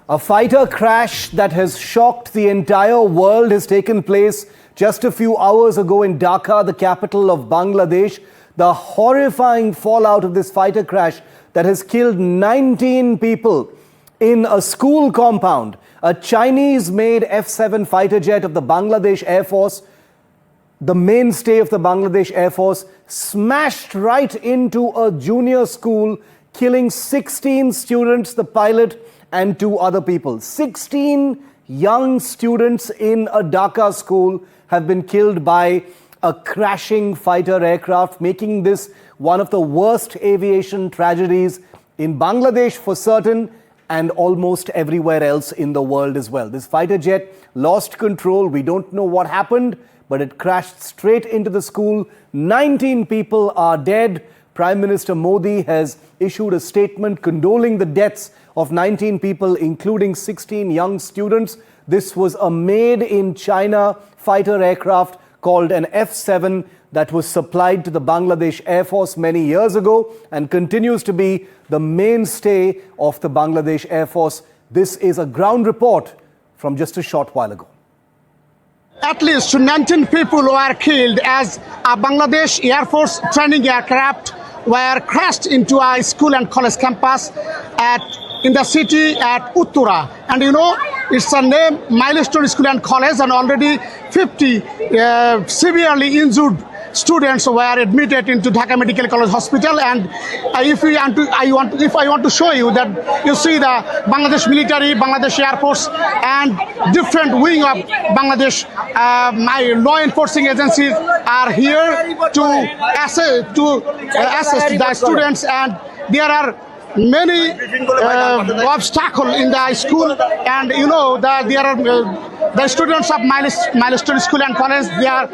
A fighter crash that has shocked the entire world has taken place just a few hours ago in Dhaka, the capital of Bangladesh. The horrifying fallout of this fighter crash that has killed 19 people in a school compound. A Chinese-made F-7 fighter jet of the Bangladesh Air Force, the mainstay of the Bangladesh Air Force, smashed right into a junior school, killing 16 students, the pilot, and 2 other people. 16 young students in a Dhaka school have been killed by a crashing fighter aircraft, making this one of the worst aviation tragedies in Bangladesh for certain, and almost everywhere else in the world as well. This fighter jet lost control. We don't know what happened, but it crashed straight into the school. 19 people are dead. Prime Minister Modi has issued a statement condoling the deaths of 19 people, including 16 young students. This was a made-in-China fighter aircraft called an F-7 that was supplied to the Bangladesh Air Force many years ago and continues to be the mainstay of the Bangladesh Air Force. This is a ground report from just a short while ago. At least 19 people were killed as a Bangladesh Air Force training aircraft were crashed into a school and college campus in the city at Uttura. And you know, it's a name Milestone School and College, and already 50 severely injured students were admitted into Dhaka Medical College Hospital. And if I want to show you that, you see the Bangladesh military, Bangladesh Air Force, and different wing of Bangladesh law enforcing agencies are here to assess the students, and there are many obstacles in the school, and you know there are the students of Milestone School and College. They are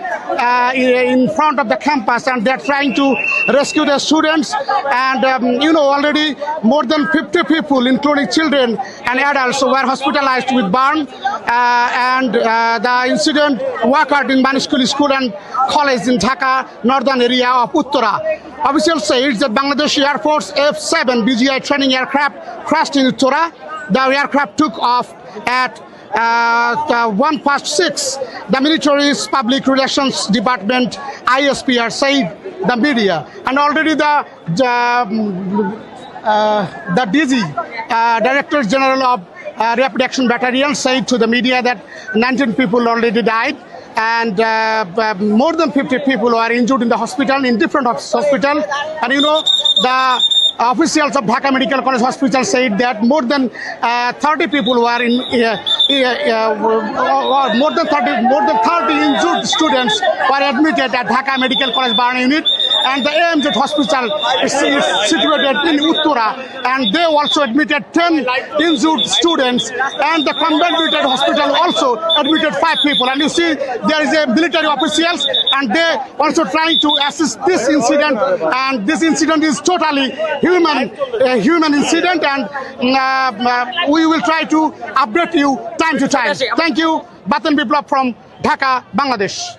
in front of the campus, and they are trying to rescue the students. And you know, already more than 50 people, including children and adults, were hospitalized with burn. The incident occurred in Milestone School and College in Dhaka, northern area of Uttura. Officials say that Bangladesh Air Force F-7 BGI training aircraft crashed in Uttura. The aircraft took off at 1:06. The military's public relations department, ISPR, said the media, and already the DG, Director General of Rapid Action Battalion, said to the media that 19 people already died, and more than 50 people are injured in the hospital, in different hospitals. And you know, the officials of Dhaka Medical College Hospital said that more than 30 people were more than 30 injured students were admitted at Dhaka Medical College burn unit, and the AMZ hospital is situated in Uttura, and they also admitted 10 injured students, and the combined military hospital also admitted 5 people. And you see, there is a military officials, and they also trying to assist this incident, and this incident is totally human incident, and we will try to update you time to time. Thank you, Batan Biplab from Dhaka, Bangladesh.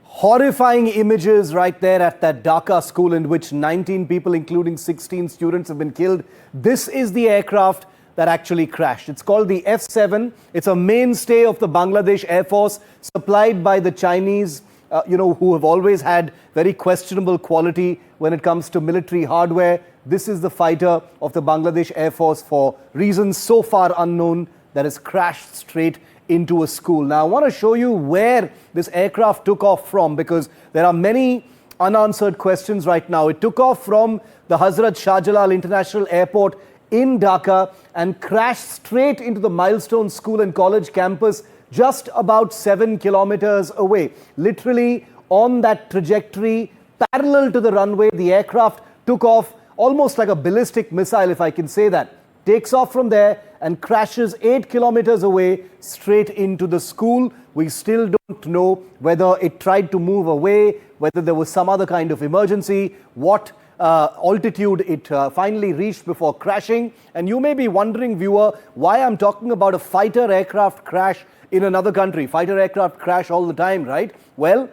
Horrifying images right there at that Dhaka school in which 19 people, including 16 students, have been killed. This is the aircraft that actually crashed. It's called the F-7. It's a mainstay of the Bangladesh Air Force, supplied by the Chinese, who have always had very questionable quality when it comes to military hardware. This is the fighter of the Bangladesh Air Force, for reasons so far unknown, that has crashed straight into a school. Now, I want to show you where this aircraft took off from, because there are many unanswered questions right now. It took off from the Hazrat Shah Jalal International Airport in Dhaka and crashed straight into the Milestone School and College campus, just about 7 kilometers away. Literally on that trajectory, parallel to the runway, the aircraft took off almost like a ballistic missile, if I can say that. Takes off from there and crashes 8 kilometers away straight into the school. We still don't know whether it tried to move away, whether there was some other kind of emergency, what altitude it finally reached before crashing. And you may be wondering, viewer, why I'm talking about a fighter aircraft crash in another country. Fighter aircraft crash all the time, right? Well,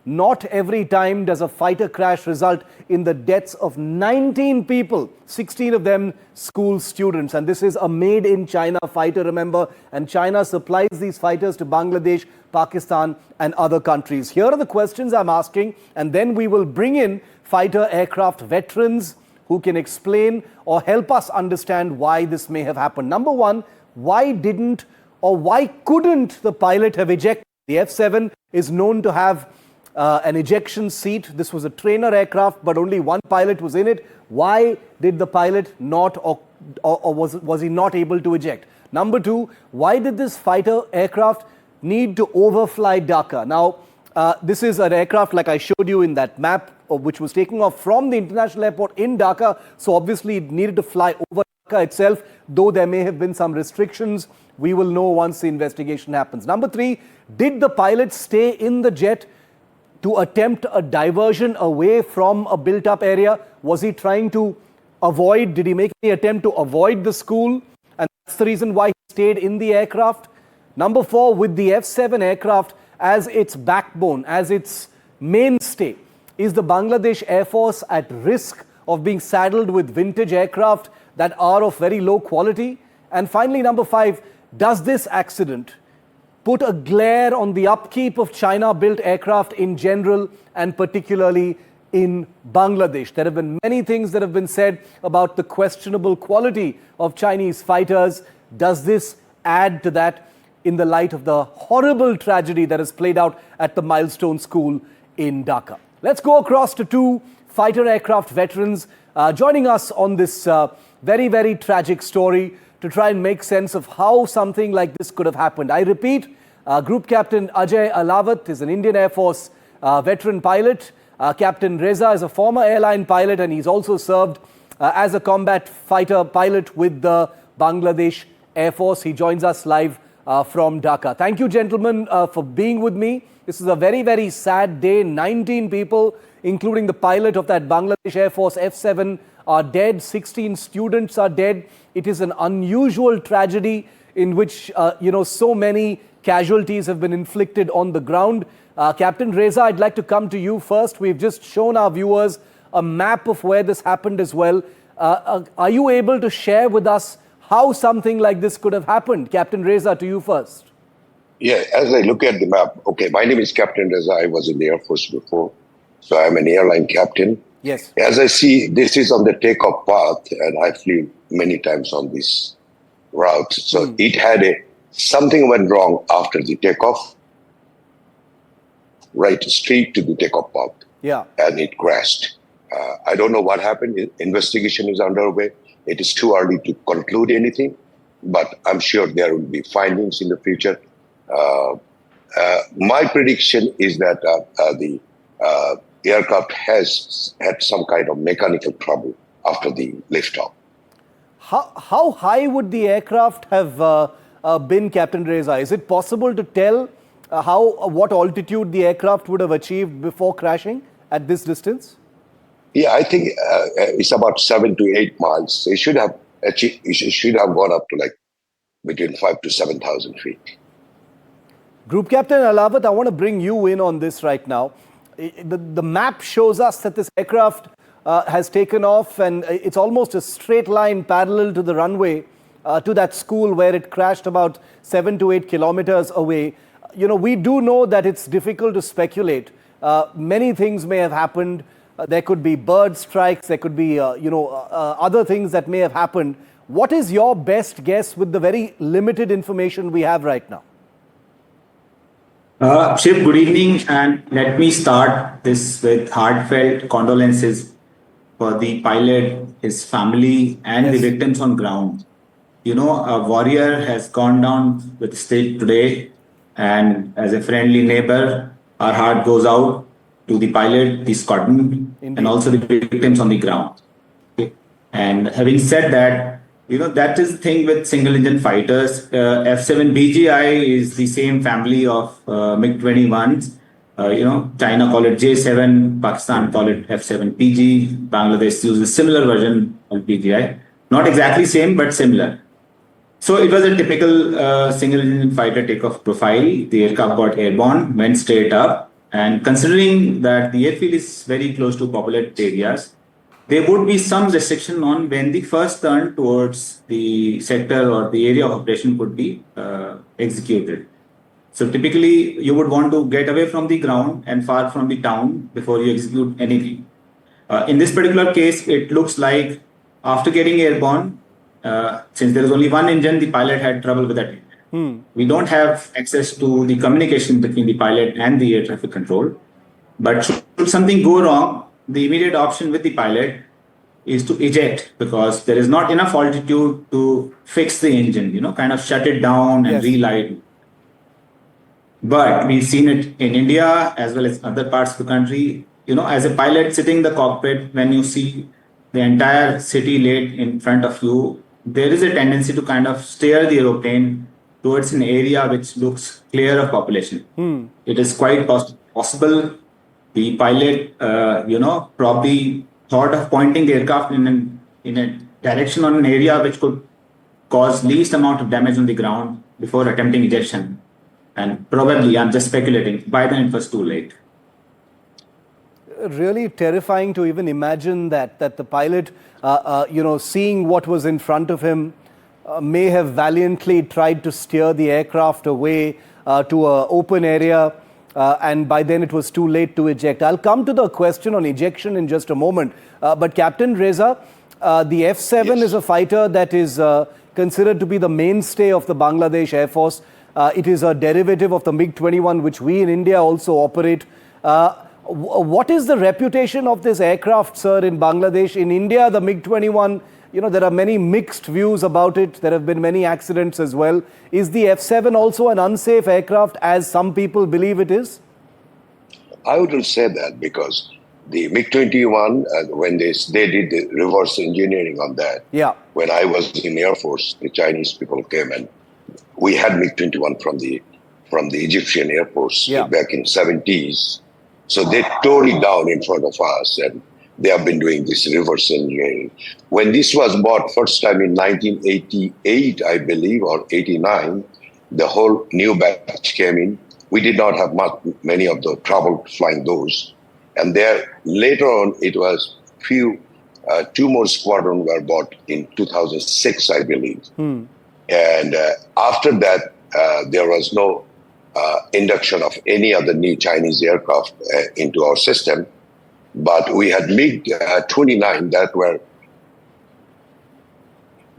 not every time does a fighter crash result in the deaths of 19 people, 16 of them school students. And this is a made-in-China fighter, remember, and China supplies these fighters to Bangladesh, Pakistan and other countries. Here are the questions I'm asking, and then we will bring in fighter aircraft veterans who can explain or help us understand why this may have happened. Number one, why didn't or why couldn't the pilot have ejected? The F-7 is known to have an ejection seat. This was a trainer aircraft, but only one pilot was in it. Why did the pilot not, or was he not able to eject? Number two, why did this fighter aircraft need to overfly Dhaka? Now, this is an aircraft like I showed you in that map, which was taking off from the international airport in Dhaka. So obviously it needed to fly over Dhaka itself, though there may have been some restrictions. We will know once the investigation happens. Number three, did the pilot stay in the jet to attempt a diversion away from a built-up area? Was he trying to avoid, did he make any attempt to avoid the school? And that's the reason why he stayed in the aircraft. Number four, with the F-7 aircraft as its backbone, as its mainstay, is the Bangladesh Air Force at risk of being saddled with vintage aircraft that are of very low quality? And finally, number five, does this accident put a glare on the upkeep of China-built aircraft in general and particularly in Bangladesh? There have been many things that have been said about the questionable quality of Chinese fighters. Does this add to that in the light of the horrible tragedy that has played out at the Milestone School in Dhaka? Let's go across to two fighter aircraft veterans joining us on this very, very tragic story to try and make sense of how something like this could have happened. I repeat, Group Captain Ajay Ahlawat is an Indian Air Force veteran pilot. Captain Reza is a former airline pilot, and he's also served as a combat fighter pilot with the Bangladesh Air Force. He joins us live from Dhaka. Thank you, gentlemen, for being with me. This is a very, very sad day. 19 people, including the pilot of that Bangladesh Air Force F-7, are dead. 16 students are dead. It is an unusual tragedy in which, so many casualties have been inflicted on the ground. Captain Reza, I'd like to come to you first. We've just shown our viewers a map of where this happened as well. Are you able to share with us how something like this could have happened? Captain Reza, to you first. Yeah, as I look at the map, okay, my name is Captain Reza. I was in the Air Force before, so I'm an airline captain. Yes. As I see, this is on the takeoff path, and I flew many times on this route. So it had something went wrong after the takeoff, right straight to the takeoff path. Yeah. And it crashed. I don't know what happened. Investigation is underway. It is too early to conclude anything, but I'm sure there will be findings in the future. My prediction is that the aircraft has had some kind of mechanical trouble after the liftoff. How high would the aircraft have been, Captain Reza? Is it possible to tell what altitude the aircraft would have achieved before crashing at this distance? Yeah, I think it's about 7 to 8 miles. It should have achieved, it should have gone up to like between 5,000 to 7,000 feet. Group Captain Ahlawat, I want to bring you in on this right now. The map shows us that this aircraft has taken off, and it's almost a straight line parallel to the runway to that school where it crashed about 7 to 8 kilometers away. We do know that it's difficult to speculate. Many things may have happened. There could be bird strikes. There could be, other things that may have happened. What is your best guess with the very limited information we have right now? Shiv, good evening, and let me start this with heartfelt condolences for the pilot, his family, and the victims on ground. A warrior has gone down with the state today, and as a friendly neighbor, our heart goes out to the pilot, the squadron, and also the victims on the ground. Okay? And having said that, that is the thing with single-engine fighters. F-7 BGI is the same family of MiG-21s. China call it J-7, Pakistan call it F-7 PG, Bangladesh uses a similar version of BGI. Not exactly same, but similar. So it was a typical single-engine fighter takeoff profile. The aircraft got airborne, went straight up, And considering that the airfield is very close to populated areas, there would be some restriction on when the first turn towards the sector or the area of operation could be executed. So typically, you would want to get away from the ground and far from the town before you execute anything. In this particular case, it looks like after getting airborne, since there is only one engine, the pilot had trouble with that engine. We don't have access to the communication between the pilot and the air traffic control. But should something go wrong, the immediate option with the pilot is to eject, because there is not enough altitude to fix the engine, kind of shut it down and relight it. But we've seen it in India as well as other parts of the country. As a pilot sitting in the cockpit, when you see the entire city laid in front of you, there is a tendency to kind of steer the aeroplane towards an area which looks clear of population. It is quite possible the pilot, probably thought of pointing the aircraft in a direction on an area which could cause least amount of damage on the ground before attempting ejection. And probably, I'm just speculating, by then it was too late. Really terrifying to even imagine that the pilot, seeing what was in front of him, may have valiantly tried to steer the aircraft away to an open area, and by then it was too late to eject. I'll come to the question on ejection in just a moment. But Captain Reza, the F-7 is a fighter that is considered to be the mainstay of the Bangladesh Air Force. It is a derivative of the MiG-21, which we in India also operate. What is the reputation of this aircraft, sir, in Bangladesh? In India, the MiG-21, there are many mixed views about it. There have been many accidents as well. Is the F-7 also an unsafe aircraft, as some people believe it is? I wouldn't say that, because the MiG-21, when they did the reverse engineering on that, when I was in the Air Force, the Chinese people came and we had MiG-21 from the Egyptian Air Force back in the 70s. So they tore it down in front of us, and they have been doing this reverse engineering. When this was bought first time in 1988, I believe, or 89, the whole new batch came in. We did not have many of the trouble flying those. And there, later on, it was two more squadrons were bought in 2006, I believe. And after that, there was no induction of any other new Chinese aircraft into our system. But we had MiG-29 that were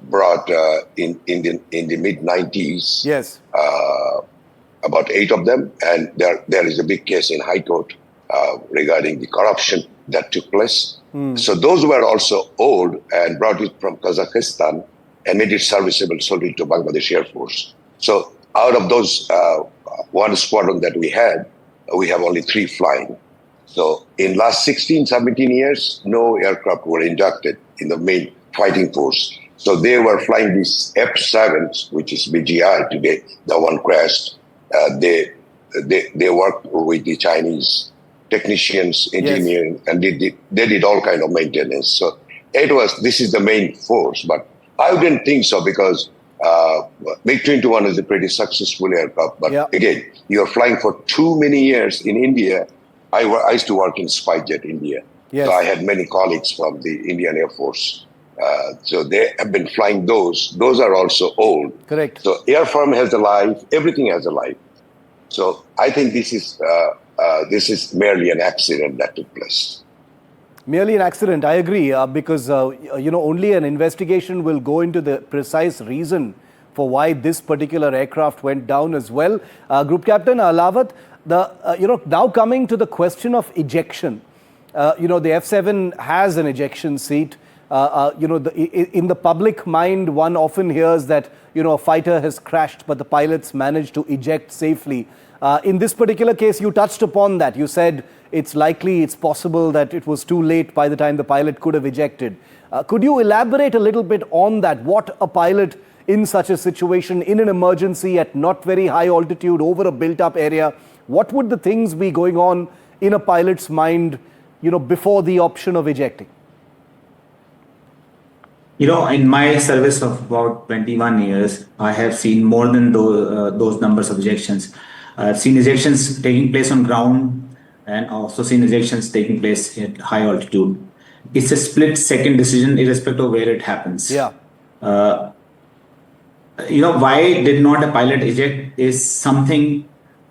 brought in the mid-90s. Yes. About 8 of them. And there is a big case in High Court regarding the corruption that took place. So those were also old and brought it from Kazakhstan and made it serviceable, sold it to Bangladesh Air Force. So out of those one squadron that we had, we have only 3 flying. So in last 16, 17 years, no aircraft were inducted in the main fighting force. So they were flying these F-7s, which is BGI today, the one crashed. They worked with the Chinese technicians, engineering, and they did all kind of maintenance. So this is the main force, but I wouldn't think so, because MiG-21 is a pretty successful aircraft. But again, you're flying for too many years in India. I used to work in SpiceJet India. So I had many colleagues from the Indian Air Force. So they have been flying those. Those are also old. Correct. So airframe has a life. Everything has a life. So I think this is merely an accident that took place. Merely an accident, I agree, because only an investigation will go into the precise reason for why this particular aircraft went down as well. Group Captain Ahlawat, now coming to the question of ejection, the F-7 has an ejection seat. In the public mind, one often hears that a fighter has crashed, but the pilots managed to eject safely. In this particular case, you touched upon that. You said it's possible that it was too late by the time the pilot could have ejected. Could you elaborate a little bit on that? What a pilot in such a situation, in an emergency at not very high altitude over a built-up area, what would the things be going on in a pilot's mind, before the option of ejecting? In my service of about 21 years, I have seen more than those numbers of ejections. I've seen ejections taking place on ground. and also seen ejections taking place at high altitude. It's a split-second decision, irrespective of where it happens. Yeah. Why did not a pilot eject is something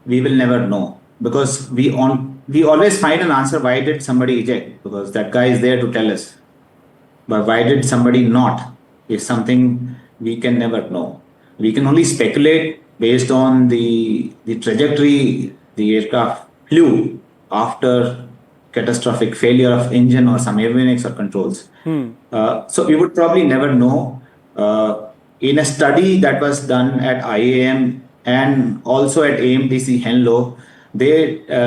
we will never know, because we always find an answer. Why did somebody eject? Because that guy is there to tell us. But why did somebody not? Is something we can never know. We can only speculate based on the trajectory the aircraft flew after catastrophic failure of engine or some avionics or controls. So we would probably never know. In a study that was done at IAM and also at AMTC Henlo,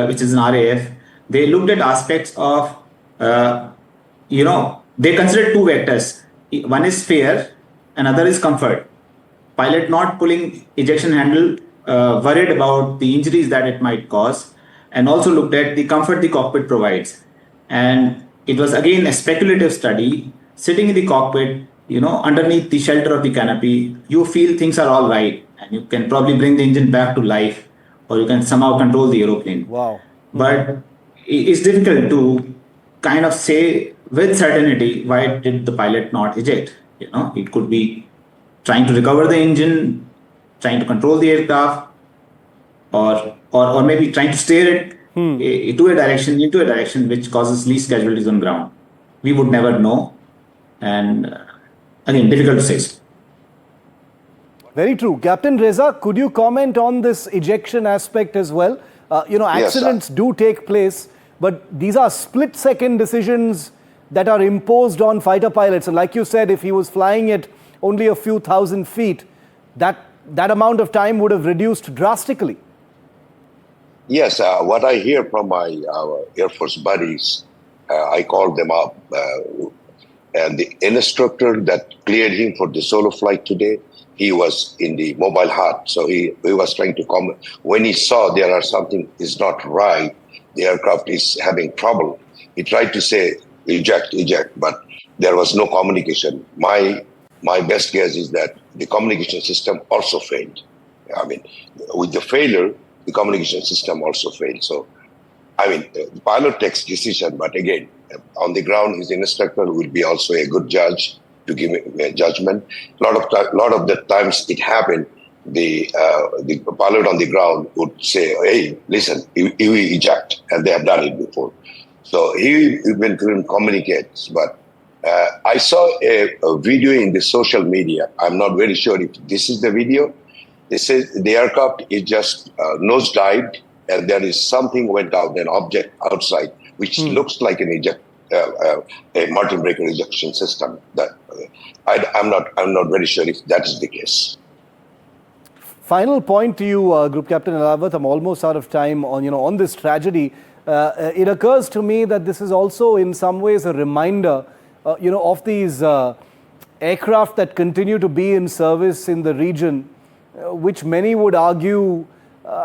which is an RAF, they looked at aspects of, they considered two vectors. One is fear, another is comfort. Pilot not pulling ejection handle, worried about the injuries that it might cause, and also looked at the comfort the cockpit provides. And it was again a speculative study. Sitting in the cockpit, underneath the shelter of the canopy, you feel things are all right, and you can probably bring the engine back to life, or you can somehow control the aeroplane. Wow. But it's difficult to kind of say with certainty why did the pilot not eject. It could be trying to recover the engine, trying to control the aircraft, or maybe trying to steer it into a direction which causes least casualties on ground. We would never know, and again, difficult to say. Very true. Captain Reza, could you comment on this ejection aspect as well? Accidents do take place, but these are split-second decisions that are imposed on fighter pilots. And like you said, if he was flying at only a few thousand feet, that amount of time would have reduced drastically. Yes, what I hear from my Air Force buddies, I called them up, and the instructor that cleared him for the solo flight today, he was in the mobile hut. So he was trying to come. When he saw something is not right, the aircraft is having trouble, he tried to say, eject, but there was no communication. My best guess is that the communication system also failed. I mean, with the failure, the communication system also failed. So, the pilot takes decision, but again, on the ground, his instructor will be also a good judge to give a judgment. A lot of the times it happened, the pilot on the ground would say, "Hey, listen, you eject," and they have done it before. So he even couldn't communicate. But I saw a video in the social media. I'm not very sure if this is the video. They say the aircraft is just nosedived, and there is something went out, an object outside, which looks like a Martin breaker ejection system. That I'm not very sure if that is the case. Final point to you, Group Captain Ahlawat. I'm almost out of time on this tragedy. It occurs to me that this is also in some ways a reminder, of these aircraft that continue to be in service in the region, which many would argue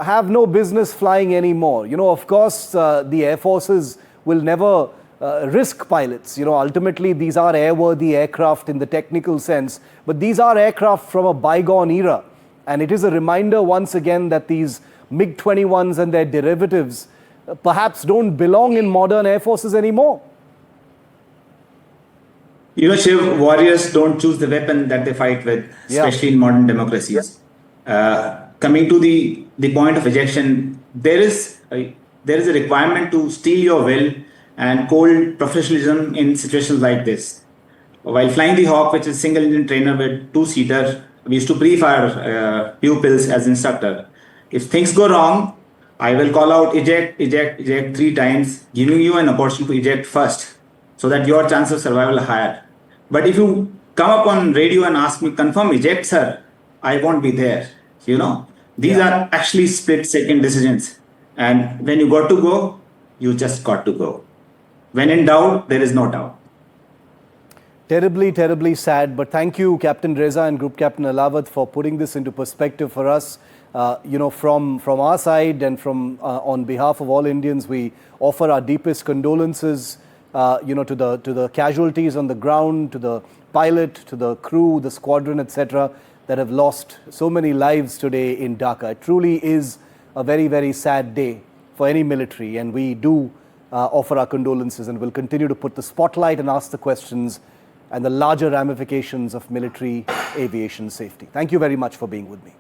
have no business flying anymore. Of course, the air forces will never risk pilots. Ultimately, these are airworthy aircraft in the technical sense, but these are aircraft from a bygone era. And it is a reminder once again that these MiG-21s and their derivatives perhaps don't belong in modern air forces anymore. Shiv, warriors don't choose the weapon that they fight with, especially in modern democracies. Coming to the point of ejection, there is a requirement to steel your will and cold professionalism in situations like this. While flying the Hawk, which is single-engine trainer with two-seater, we used to brief our pupils as instructor. If things go wrong, I will call out eject 3 times, giving you an opportunity to eject first, so that your chance of survival are higher. But if you come up on radio and ask me, confirm eject, sir, I won't be there. These are actually split-second decisions. And when you got to go, you just got to go. When in doubt, there is no doubt. Terribly, terribly sad. But thank you, Captain Reza and Group Captain Ahlawat, for putting this into perspective for us. From our side and from on behalf of all Indians, we offer our deepest condolences, to the casualties on the ground, to the pilot, to the crew, the squadron, etc., that have lost so many lives today in Dhaka. It truly is a very, very sad day for any military, and we do offer our condolences and will continue to put the spotlight and ask the questions and the larger ramifications of military aviation safety. Thank you very much for being with me.